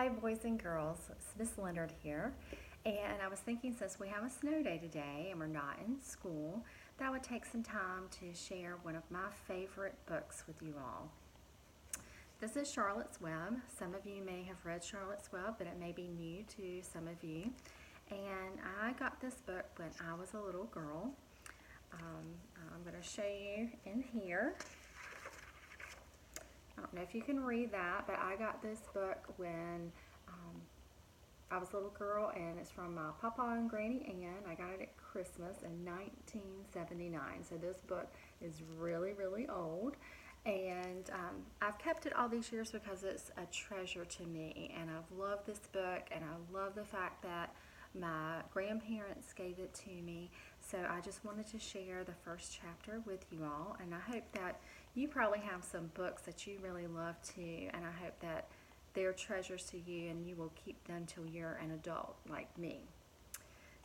Hi, boys and girls. It's Miss Leonard here. And I was thinking since we have a snow day today and we're not in school, that I would take some time to share one of my favorite books with you all. This is Charlotte's Web. Some of you may have read Charlotte's Web, but it may be new to some of you. And I got this book when I was a little girl. I'm going to show you in here. I don't know if you can read that, but I got this book when I was a little girl, and it's from my Papa and Granny Ann. I got it at Christmas in 1979, so this book is really, really old, and I've kept it all these years because it's a treasure to me, and I've loved this book, and I love the fact that my grandparents gave it to me, so I just wanted to share the first chapter with you all, and I hope that you probably have some books that you really love too, and I hope that they're treasures to you and you will keep them till you're an adult like me.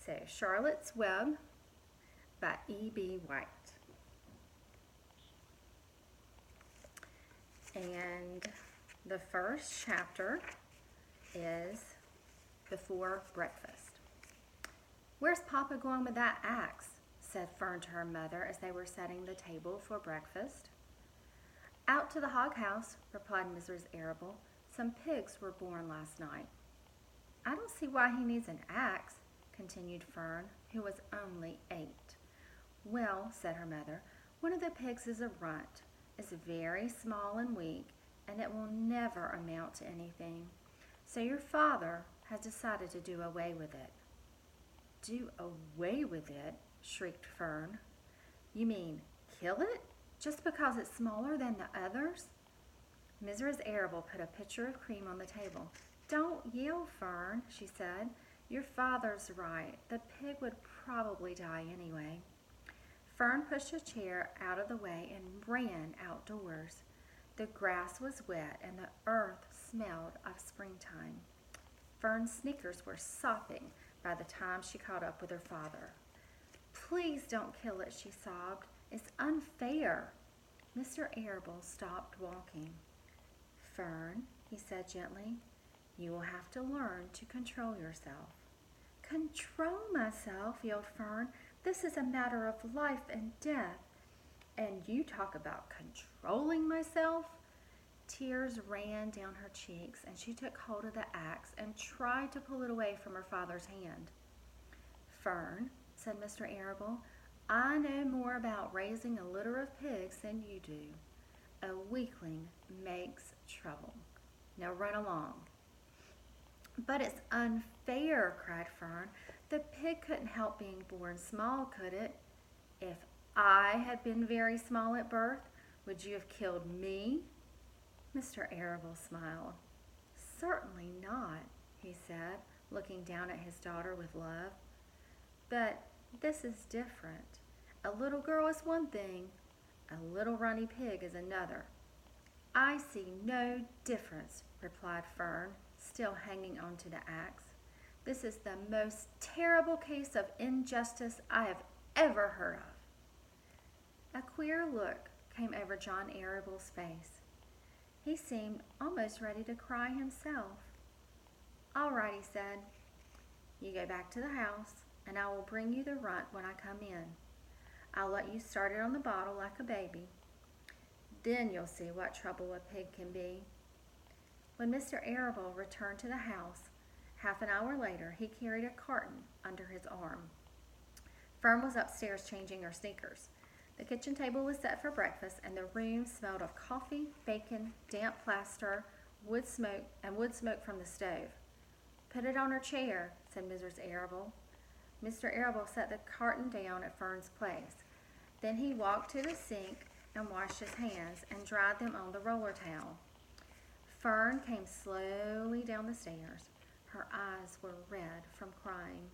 So, Charlotte's Web by E.B. White. And the first chapter is Before Breakfast. "Where's Papa going with that axe?" said Fern to her mother as they were setting the table for breakfast. "Out to the hog house," replied Mrs. Arable. "Some pigs were born last night." "I don't see why he needs an axe," continued Fern, who was only 8. "Well," said her mother, "one of the pigs is a runt. It's very small and weak, and it will never amount to anything. So your father has decided to do away with it." "Do away with it?" shrieked Fern. "You mean kill it, just because it's smaller than the others?" Mrs. Arable put a pitcher of cream on the table. "Don't yell, Fern," she said. "Your father's right. The pig would probably die anyway." Fern pushed a chair out of the way and ran outdoors. The grass was wet and the earth smelled of springtime. Fern's sneakers were sopping by the time she caught up with her father. "Please don't kill it," she sobbed. "It's unfair." Mr. Arable stopped walking. "Fern," he said gently, "you will have to learn to control yourself." "Control myself?" yelled Fern. "This is a matter of life and death. And you talk about controlling myself?" Tears ran down her cheeks, and she took hold of the axe and tried to pull it away from her father's hand. "Fern," said Mr. Arable, "I know more about raising a litter of pigs than you do. A weakling makes trouble. Now run along." "But it's unfair," cried Fern. "The pig couldn't help being born small, could it? If I had been very small at birth, would you have killed me?" Mr. Arable smiled. "Certainly not," he said, looking down at his daughter with love. "But this is different. A little girl is one thing, a little runny pig is another." "I see no difference," replied Fern, still hanging on to the axe. "This is the most terrible case of injustice I have ever heard of." A queer look came over John Arable's face. He seemed almost ready to cry himself. "All right," he said. "You go back to the house, and I will bring you the runt when I come in. I'll let you start it on the bottle like a baby. Then you'll see what trouble a pig can be." When Mr. Arable returned to the house, half an hour later, he carried a carton under his arm. Fern was upstairs changing her sneakers. The kitchen table was set for breakfast, and the room smelled of coffee, bacon, damp plaster, wood smoke from the stove. "Put it on her chair," said Mrs. Arable. Mr. Arable set the carton down at Fern's place. Then he walked to the sink and washed his hands and dried them on the roller towel. Fern came slowly down the stairs. Her eyes were red from crying.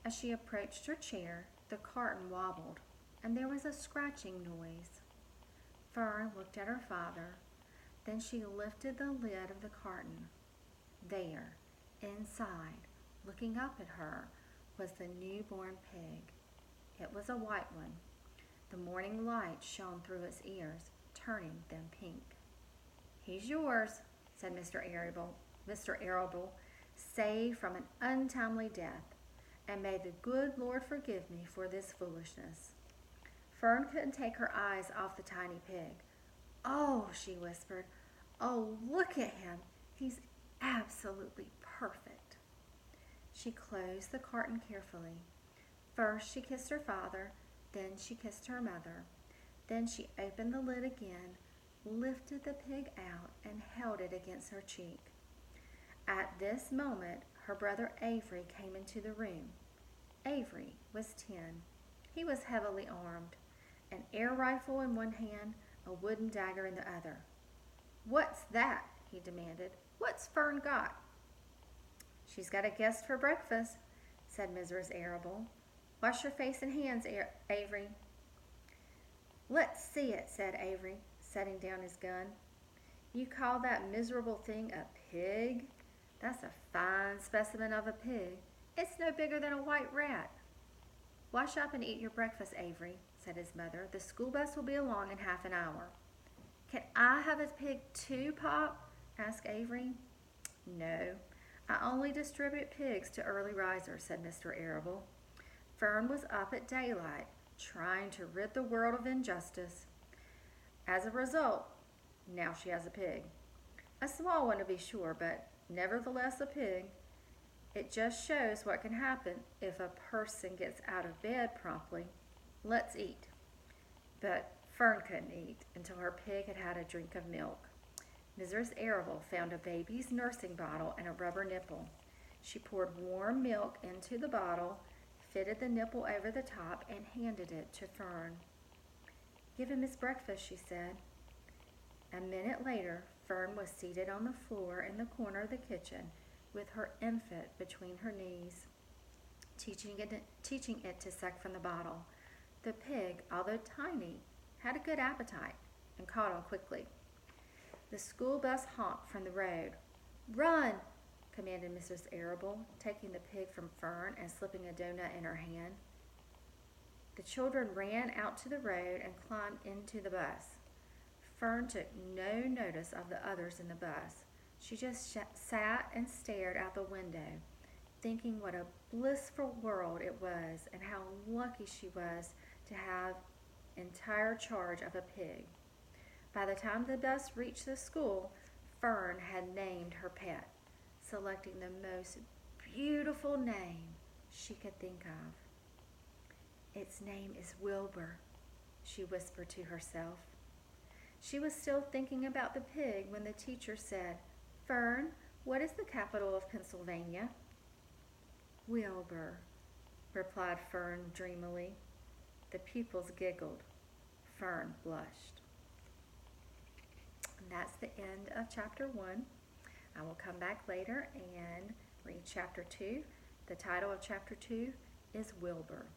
As she approached her chair, the carton wobbled, and there was a scratching noise. Fern looked at her father. Then she lifted the lid of the carton. There, inside, looking up at her, was the newborn pig. It was a white one. The morning light shone through its ears, turning them pink. "He's yours," said Mr. Arable. Mr. Arable, saved from an untimely death, and may the good Lord forgive me for this foolishness." Fern couldn't take her eyes off the tiny pig. "Oh," she whispered, "oh, look at him. He's absolutely perfect." She closed the carton carefully. First she kissed her father, then she kissed her mother. Then she opened the lid again, lifted the pig out, and held it against her cheek. At this moment, her brother Avery came into the room. Avery was 10. He was heavily armed, an air rifle in one hand, a wooden dagger in the other. "What's that?" he demanded. "What's Fern got?" "She's got a guest for breakfast," said Mrs. Arable. "Wash your face and hands, Avery." "Let's see it," said Avery, setting down his gun. "You call that miserable thing a pig? That's a fine specimen of a pig. It's no bigger than a white rat." "Wash up and eat your breakfast, Avery," said his mother. "The school bus will be along in half an hour." "Can I have a pig too, Pop?" asked Avery. "No, I only distribute pigs to early risers," said Mr. Arable. Fern was up at daylight, trying to rid the world of injustice. As a result, now she has a pig. A small one to be sure, but nevertheless a pig. It just shows what can happen if a person gets out of bed promptly. Let's eat. But Fern couldn't eat until her pig had had a drink of milk. Mrs. Arable found a baby's nursing bottle and a rubber nipple. She poured warm milk into the bottle, fitted the nipple over the top, and handed it to Fern. "Give him his breakfast," she said. A minute later, Fern was seated on the floor in the corner of the kitchen with her infant between her knees, teaching it to suck from the bottle. The pig, although tiny, had a good appetite and caught on quickly. The school bus honked from the road. "Run!" commanded Mrs. Arable, taking the pig from Fern and slipping a donut in her hand. The children ran out to the road and climbed into the bus. Fern took no notice of the others in the bus. She just sat and stared out the window, thinking what a blissful world it was and how lucky she was to have entire charge of a pig. By the time the bus reached the school, Fern had named her pet, selecting the most beautiful name she could think of. "Its name is Wilbur," she whispered to herself. She was still thinking about the pig when the teacher said, "Fern, what is the capital of Pennsylvania?" "Wilbur," replied Fern dreamily. The pupils giggled. Fern blushed. And that's the end of chapter 1. I will come back later and read chapter 2. The title of chapter 2 is Wilbur.